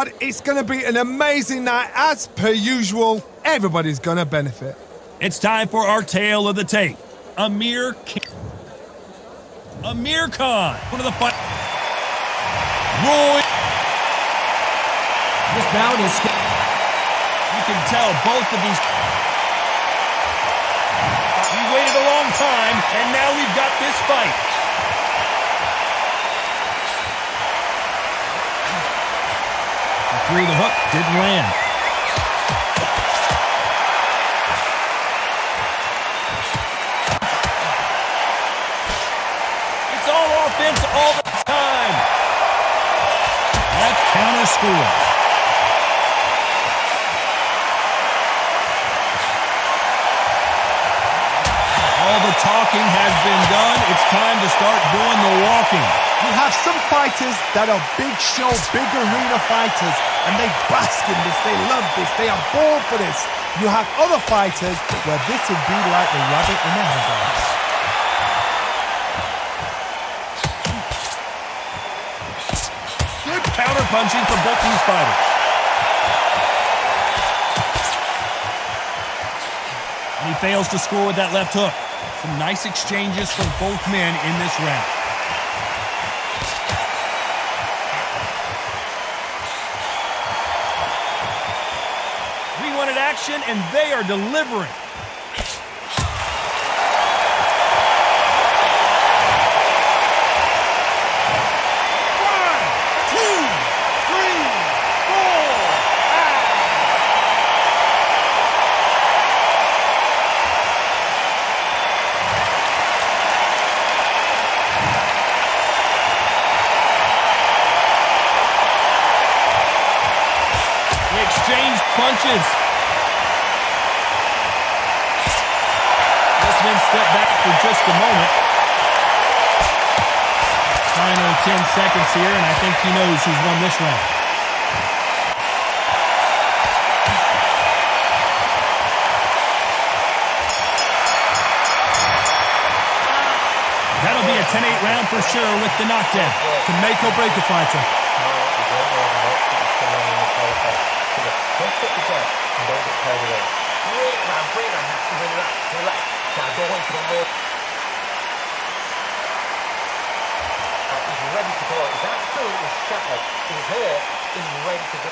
God, it's going to be an amazing night. As per usual, everybody's going to benefit. It's time for our tale of the tape. Amir Khan, one of the fight. Roy. This bout is. You can tell both of these. We waited a long time, and now we've got this fight. He threw the hook, didn't land. It's all offense all the time. That counter scores. All the talking has been done. It's time to start doing the walking. You have some fighters that are big show, big arena fighters, and they bask in this, they love this, they are born for this. You have other fighters where this would be like the rabbit in the headlights. Good counter punching from both these fighters. And he fails to score with that left hook. Some nice exchanges from both men in this round. We wanted action, and they are delivering. Exchange punches. This man step back for just a moment. Final 10 seconds here, and I think he knows who's won this round. That'll be a 10-8 round for sure with the knockdown. To make or break a fighter. Don't put the gap and don't get carried away. Great man, relax. Now go on to the road. He's ready to go. He's absolutely shattered. He's hurt. He's ready to go.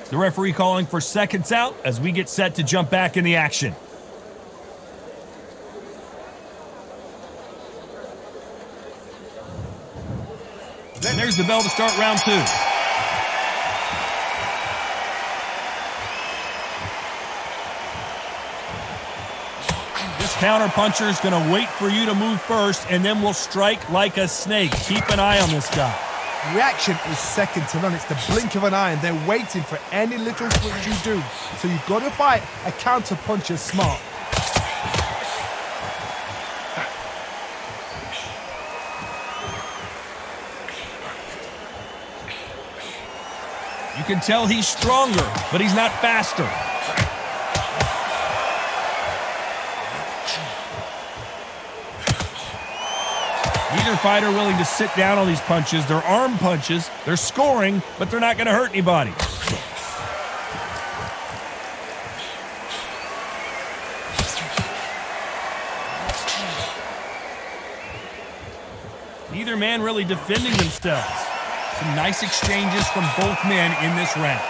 The referee calling for seconds out as we get set to jump back in the action. Then there's the bell to start round two. This counter puncher is going to wait for you to move first, and then will strike like a snake. Keep an eye on this guy. Reaction is second to none. It's the blink of an eye, and they're waiting for any little switch you do. So you've got to fight a counter puncher smart. You can tell he's stronger, but he's not faster. Neither fighter willing to sit down on these punches. They're arm punches. They're scoring, but they're not going to hurt anybody. Neither man really defending themselves. Some nice exchanges from both men in this round.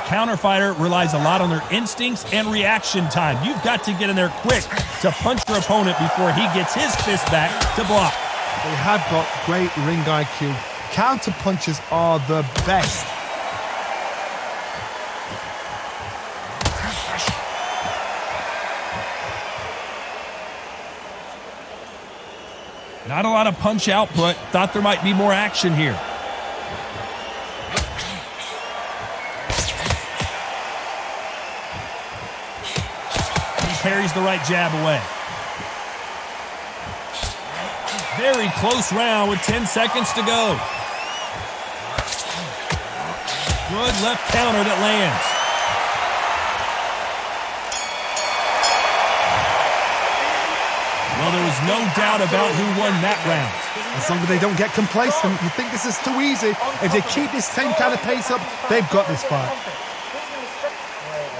Counter fighter relies a lot on their instincts and reaction time. You've got to get in there quick to punch your opponent before he gets his fist back to block. They have got great ring IQ. Counter punches are the best. Not a lot of punch output. Thought there might be more action here. He parries the right jab away. Very close round with 10 seconds to go. Good left counter that lands. Well, there was no doubt about who won that round. As long as they don't get complacent, you think this is too easy. If they keep this same kind of pace up, they've got this fight.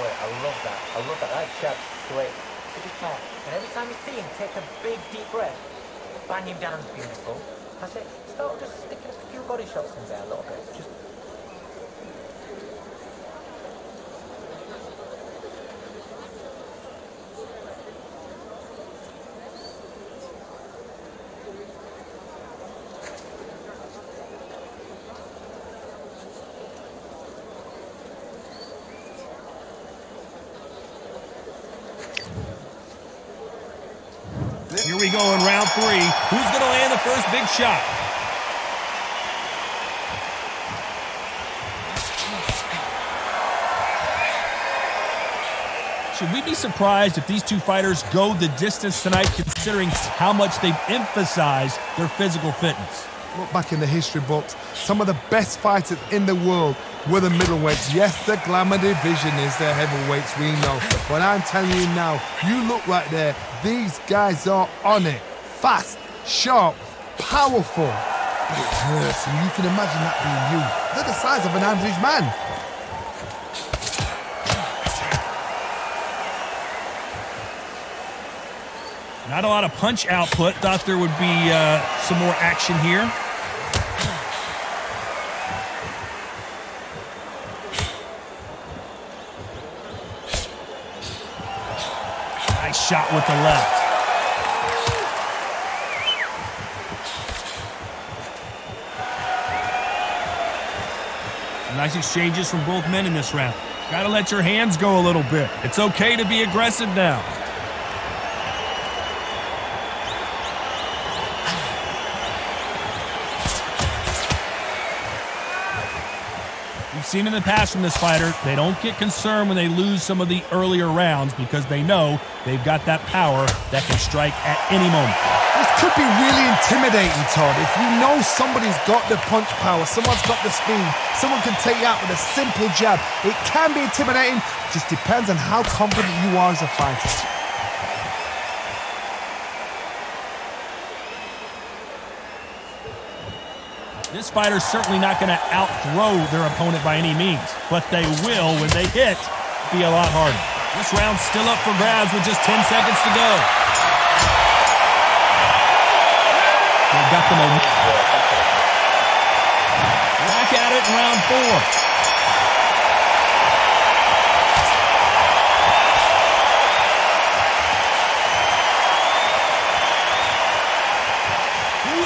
Wait, I love that. I love that. That jab's straight. To be fair, and every time you see him take a big, deep breath, bang him down, beautiful. That's it. Start just sticking a few body shots in there a little bit. Just Here we go in round 3. Who's going to land the first big shot? Should we be surprised if these two fighters go the distance tonight, considering how much they've emphasized their physical fitness? Look back in the history books, some of the best fighters in the world were the middleweights. Yes, the glamour division is the heavyweights, we know. But I'm telling you now, you look right there, these guys are on it. Fast, sharp, powerful. But it hurts, and you can imagine that being you. They're the size of an average man. Not a lot of punch output. Thought there would be some more action here. Nice shot with the left. Some nice exchanges from both men in this round. Gotta let your hands go a little bit. It's okay to be aggressive now. We've seen in the past from this fighter, they don't get concerned when they lose some of the earlier rounds because they know they've got that power that can strike at any moment. This could be really intimidating, Todd. If you know somebody's got the punch power, someone's got the speed, someone can take you out with a simple jab, it can be intimidating. Just depends on how confident you are as a fighter. This fighter's certainly not going to out-throw their opponent by any means, but they will, when they hit, be a lot harder. This round's still up for grabs with just 10 seconds to go. They've got the momentum. Back at it in round 4.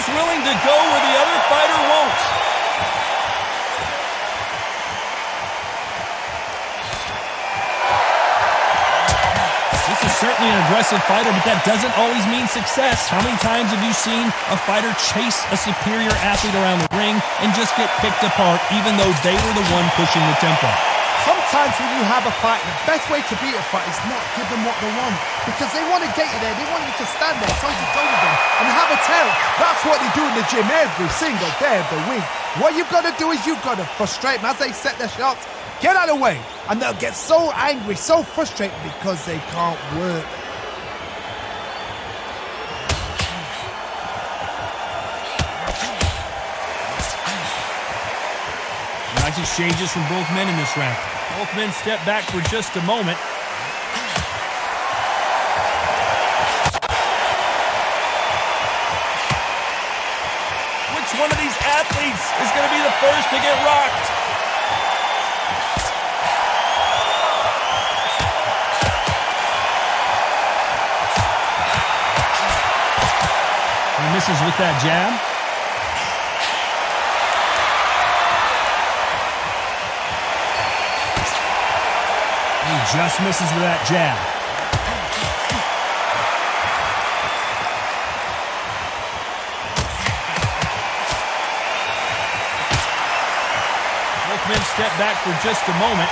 Willing to go where the other fighter won't. This is certainly an aggressive fighter, but that doesn't always mean success. How many times have you seen a fighter chase a superior athlete around the ring and just get picked apart even though they were the one pushing the tempo? Sometimes when you have a fight, the best way to beat a fight is not give them what they want. Because they want to get you there. They want you to stand there toe-to-toe with them and have a tell. That's what they do in the gym every single day of the week. What you've got to do is you've got to frustrate them as they set their shots. Get out of the way. And they'll get so angry, so frustrated because they can't work. Nice exchanges from both men in this round. Both men step back for just a moment. Which one of these athletes is going to be the first to get rocked? He misses with that jab. He just misses with that jab. step back for just a moment.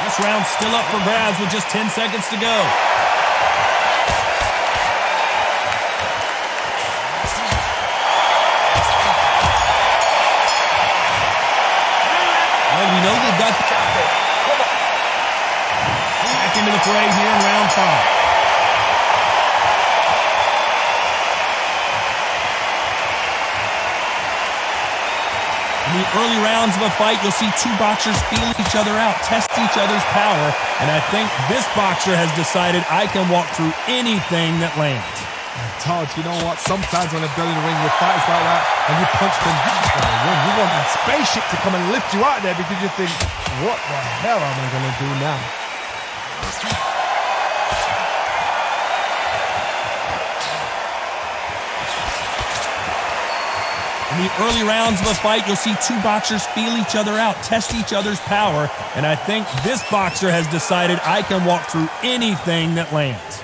This round's still up for grabs with just 10 seconds to go. Well, we know they've got back into the fray here in round 5. In the early rounds of a fight, you'll see two boxers feel each other out, test each other's power, and I think this boxer has decided I can walk through anything that lands. Todd, you know what? Sometimes when I've been in the ring with fighters like that, and you punch them, you want that spaceship to come and lift you out there because you think, what the hell am I going to do now? In the early rounds of a fight, you'll see two boxers feel each other out, test each other's power, and I think this boxer has decided I can walk through anything that lands.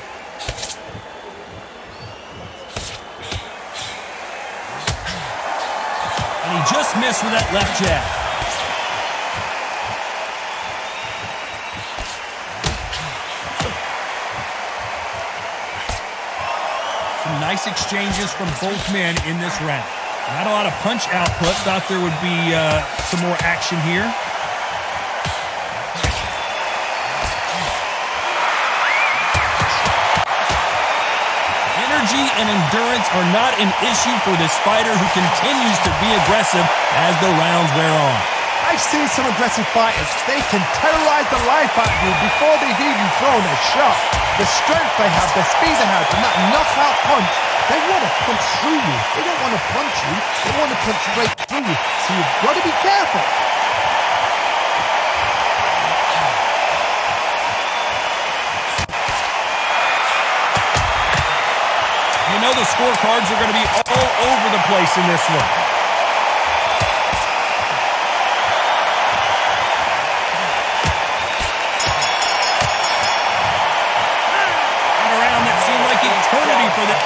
And he just missed with that left jab. Some nice exchanges from both men in this round. Not a lot of punch output. Thought there would be some more action here. Energy and endurance are not an issue for this fighter who continues to be aggressive as the rounds wear on. I've seen some aggressive fighters. They can terrorize the life out of you before they've even thrown a shot. The strength they have, the speed they have, and that knockout punch, they want to punch through you. They don't want to punch you. They want to punch straight through you. So you've got to be careful. You know the scorecards are going to be all over the place in this one. For the...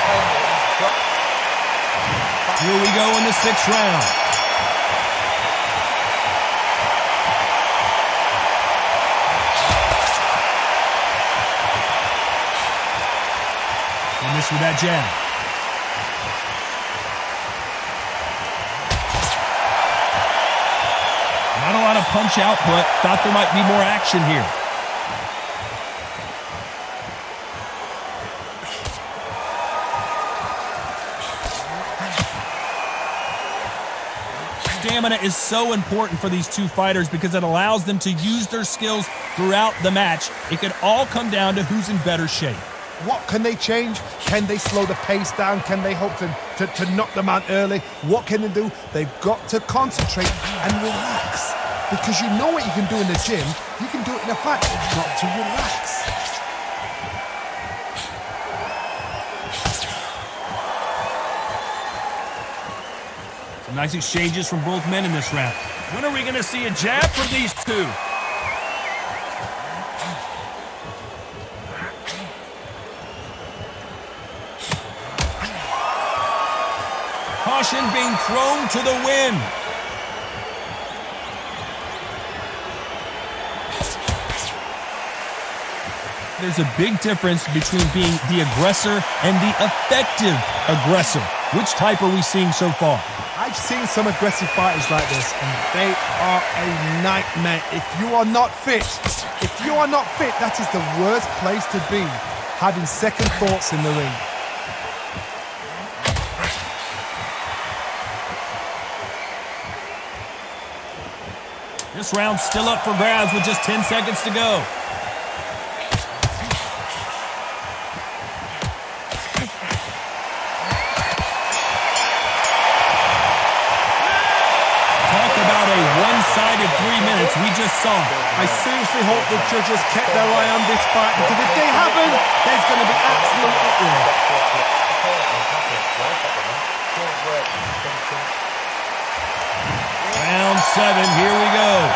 Here we go in the 6th round. And this with that jab. Not a lot of punch output. Thought there might be more action here. Stamina is so important for these two fighters because it allows them to use their skills throughout the match. It could all come down to who's in better shape. What can they change? Can they slow the pace down? Can they hope to knock them out early? What can they do? They've got to concentrate and relax. Because you know what you can do in the gym, you can do it in a fight. You've got to relax. Some nice exchanges from both men in this round. When are we going to see a jab from these two? Caution being thrown to the wind. There's a big difference between being the aggressor and the effective aggressor. Which type are we seeing so far? I've seen some aggressive fighters like this, and they are a nightmare. If you are not fit, that is the worst place to be, having second thoughts in the ring. This round's still up for grabs with just 10 seconds to go. One-sided 3 minutes we just saw. I seriously hope the judges kept their eye on this fight, because if they haven't, there's going to be absolute uproar. Round 7, here we go.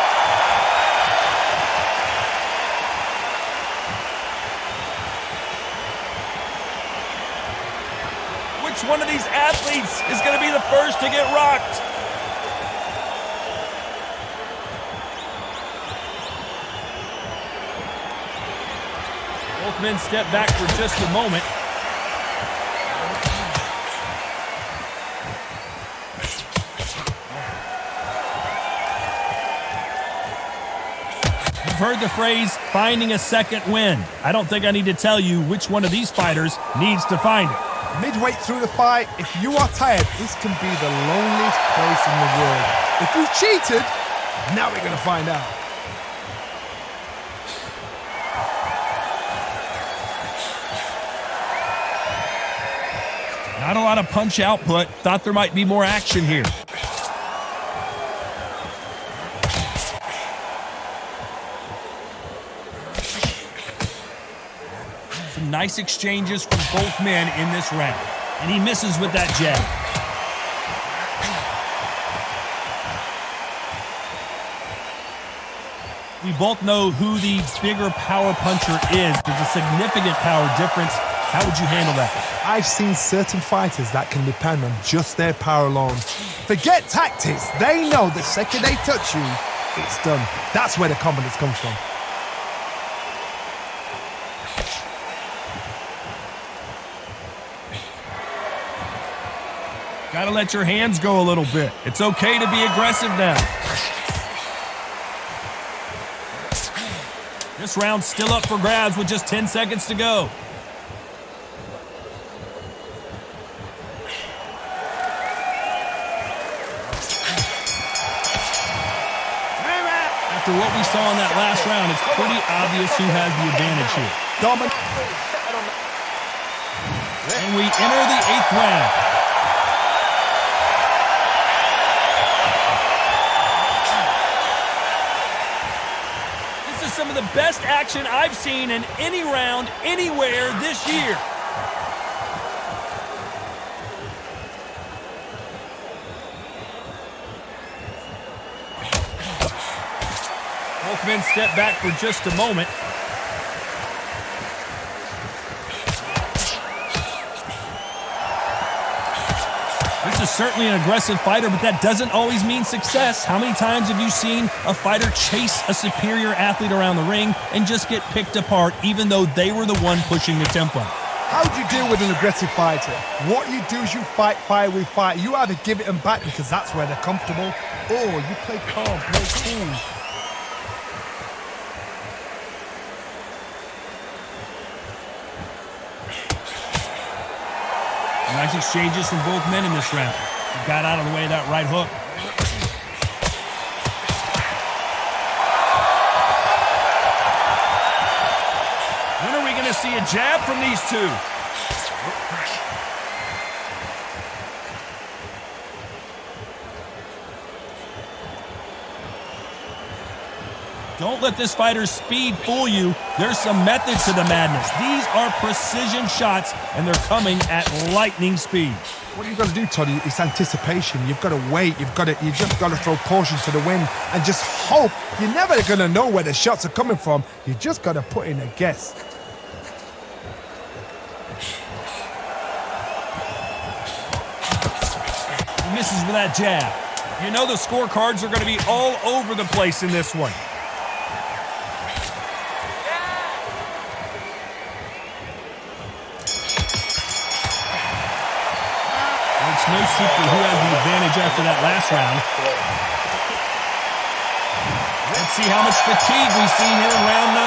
Which one of these athletes is going to be the first to get rocked? men step back for just a moment. You've heard the phrase, finding a second wind. I don't think I need to tell you which one of these fighters needs to find it. Midway through the fight, if you are tired, this can be the loneliest place in the world. If you cheated, now we're going to find out. Not a lot of punch output. Thought there might be more action here. Some nice exchanges from both men in this round. And he misses with that jab. We both know who the bigger power puncher is. There's a significant power difference. How would you handle that? I've seen certain fighters that can depend on just their power alone. Forget tactics. They know the second they touch you, it's done. That's where the confidence comes from. Gotta let your hands go a little bit. It's okay to be aggressive now. This round's still up for grabs with just 10 seconds to go. After what we saw in that last round, it's pretty obvious who has the advantage here. And we enter the 8th round. This is some of the best action I've seen in any round, anywhere this year. Both men step back for just a moment. This is certainly an aggressive fighter, but that doesn't always mean success. How many times have you seen a fighter chase a superior athlete around the ring and just get picked apart, even though they were the one pushing the tempo? How do you deal with an aggressive fighter? What you do is you fight fire with fire. You either give it them back because that's where they're comfortable, or you play calm, play cool. Nice exchanges from both men in this round. Got out of the way of that right hook. When are we going to see a jab from these two? Don't let this fighter's speed fool you. There's some method to the madness. These are precision shots, and they're coming at lightning speed. What you've got to do, Toddy, is anticipation. You've got to wait. You just got to throw caution to the wind and just hope. You're never going to know where the shots are coming from. You just got to put in a guess. He misses with that jab. You know the scorecards are going to be all over the place in this one. It's no secret who has the advantage after that last round. Let's see how much fatigue we see here in round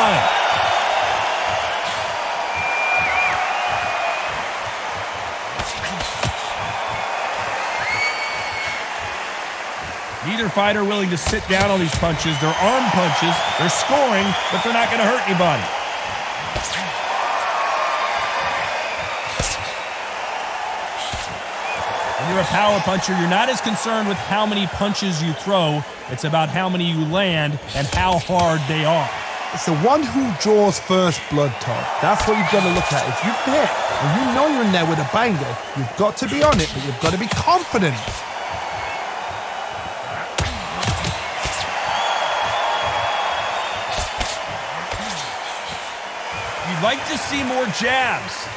9. Neither fighter willing to sit down on these punches. They're arm punches. They're scoring, but they're not going to hurt anybody. When you're a power puncher, you're not as concerned with how many punches you throw. It's about how many you land and how hard they are. It's the one who draws first blood, Todd. That's what you've got to look at. If you've hit and you know you're in there with a banger, you've got to be on it, but you've got to be confident. You'd like to see more jabs.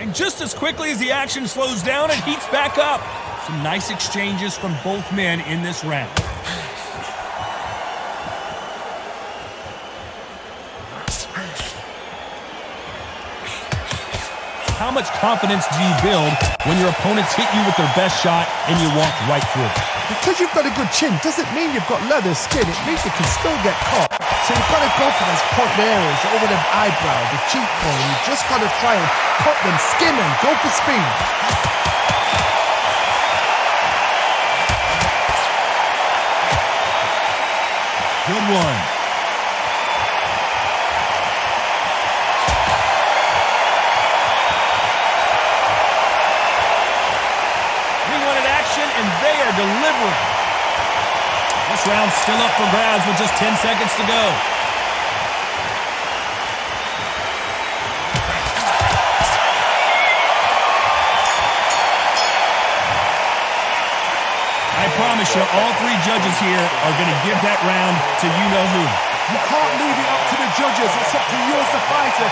And just as quickly as the action slows down, it heats back up. Some nice exchanges from both men in this round. how much confidence do you build when your opponents hit you with their best shot and you walk right through it? Because you've got a good chin doesn't mean you've got leather skin. It means you can still get caught. So you've got to go for those point areas over the eyebrow, the cheekbone. You've just got to try and cut them, skin them, go for speed. Good one. We wanted action, and they are delivering. This round's still up for grabs with just 10 seconds to go. I promise you, all three judges here are going to give that round to you-know-who. You can't leave it up to the judges. It's up to you as the fighter.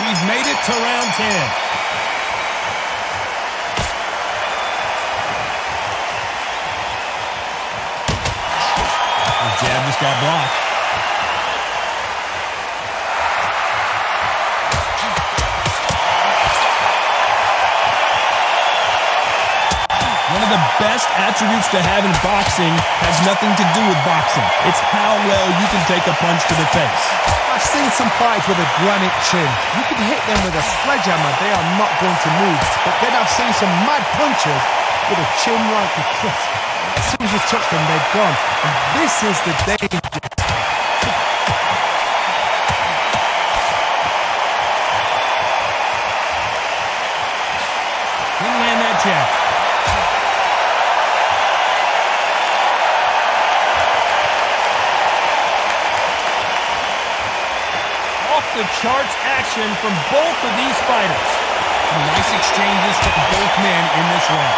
We've made it to round 10. The jab just got blocked. One of the best attributes to have in boxing has nothing to do with boxing. It's how well you can take a punch to the face. I've seen some fights with a granite chin. You can hit them with a sledgehammer, they are not going to move. But then I've seen some mad punchers with a chin like a crisp. As soon as you touch them, they're gone. And this is the danger. Didn't land that jab. The charts action from both of these fighters. Some nice exchanges from both men in this round.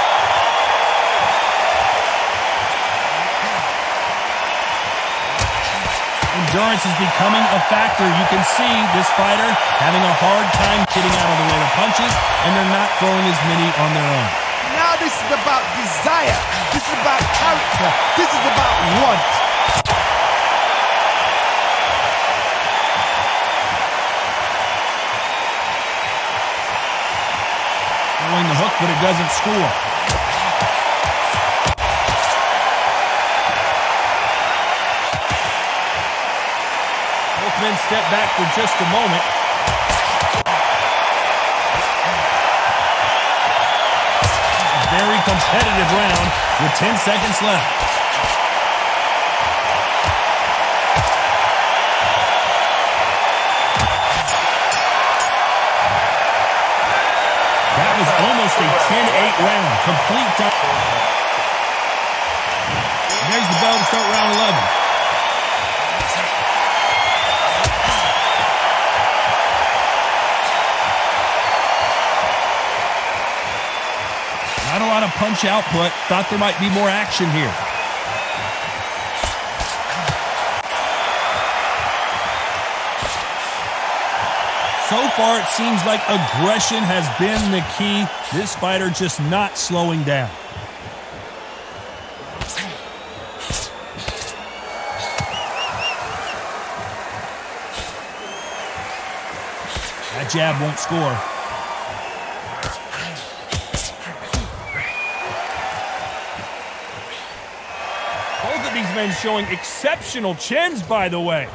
Endurance is becoming a factor. You can see this fighter having a hard time getting out of the way of punches, and they're not throwing as many on their own. Now this is about desire. This is about character. This is about want. The hook, but it doesn't score. Both men step back for just a moment. A very competitive round with 10 seconds left. Almost a 10-8 round. Complete time. There's the bell to start round 11. Not a lot of punch output. Thought there might be more action here. So far, it seems like aggression has been the key. This fighter just not slowing down. That jab won't score. Both of these men showing exceptional chins, by the way.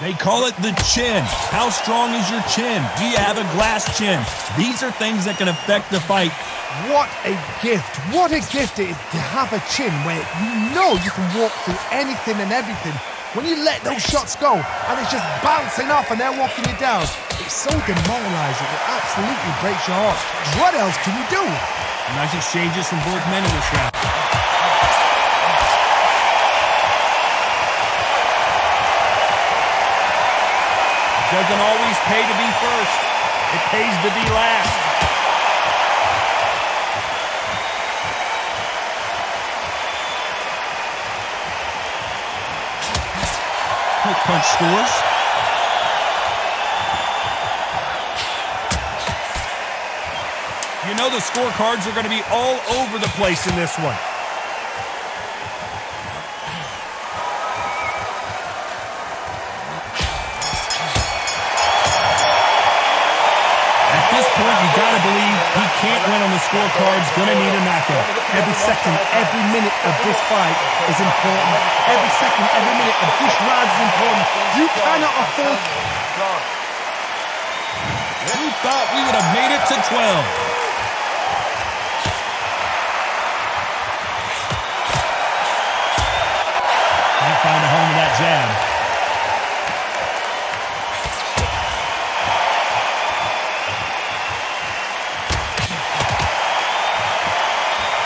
They call it the chin. How strong is your chin? Do you have a glass chin? These are things that can affect the fight. What a gift. What a gift it is to have a chin where you know you can walk through anything and everything. When you let those shots go and it's just bouncing off and they're walking you down, it's so demoralizing. It absolutely breaks your heart. What else can you do? Nice exchanges from both men in this round. Doesn't always pay to be first. It pays to be last. Hook punch scores. You know the scorecards are going to be all over the place in this one. At this point, you got to believe he can't win on the scorecards. Going to need a knockout. Every second, every minute of this fight is important. Every second, every minute of this round is important. You cannot afford... Who thought we would have made it to 12? Can't find a home with that jab.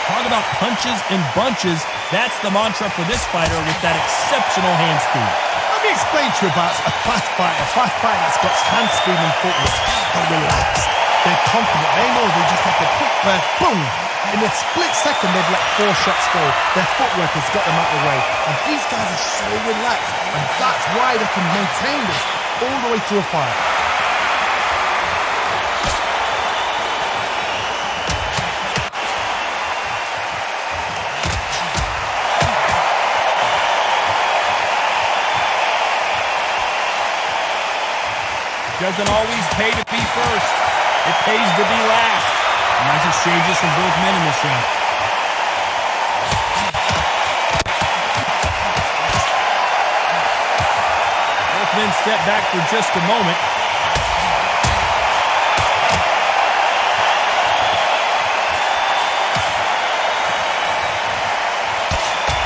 Talk about punches and bunches. That's the mantra for this fighter with that exceptional hand speed. Let me explain to you about a fast fighter that's got hand speed and footwork. They're relaxed. They're confident. They know they just have to put their boom. In a split second, they've let 4 shots go. Their footwork has got them out of the way. And these guys are so relaxed. And that's why they can maintain this all the way through a fight. Doesn't always pay to be first. It pays to be last. Nice exchanges from both men in this round. Both men step back for just a moment.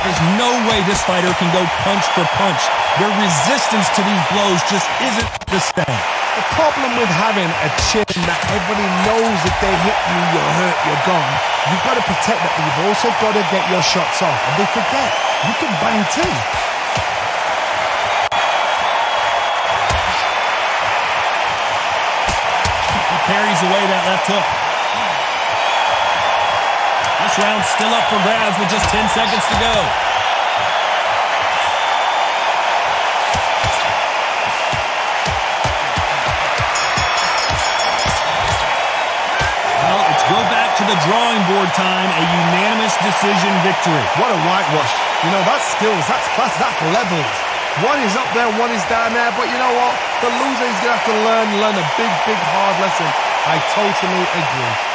There's no way this fighter can go punch for punch. Their resistance to these blows just isn't the same. The problem with having a chin that everybody knows if they hit you, you're hurt, you're gone. You've got to protect that, but you've also got to get your shots off. And they forget, you can bang too. He parries away that left hook. This round's still up for grabs with just 10 seconds to go. Go back to the drawing board time, a unanimous decision victory. What a whitewash. You know, that's skills, that's class, that's levels. One is up there, one is down there, but you know what? The loser is going to have to learn a big, hard lesson. I totally agree.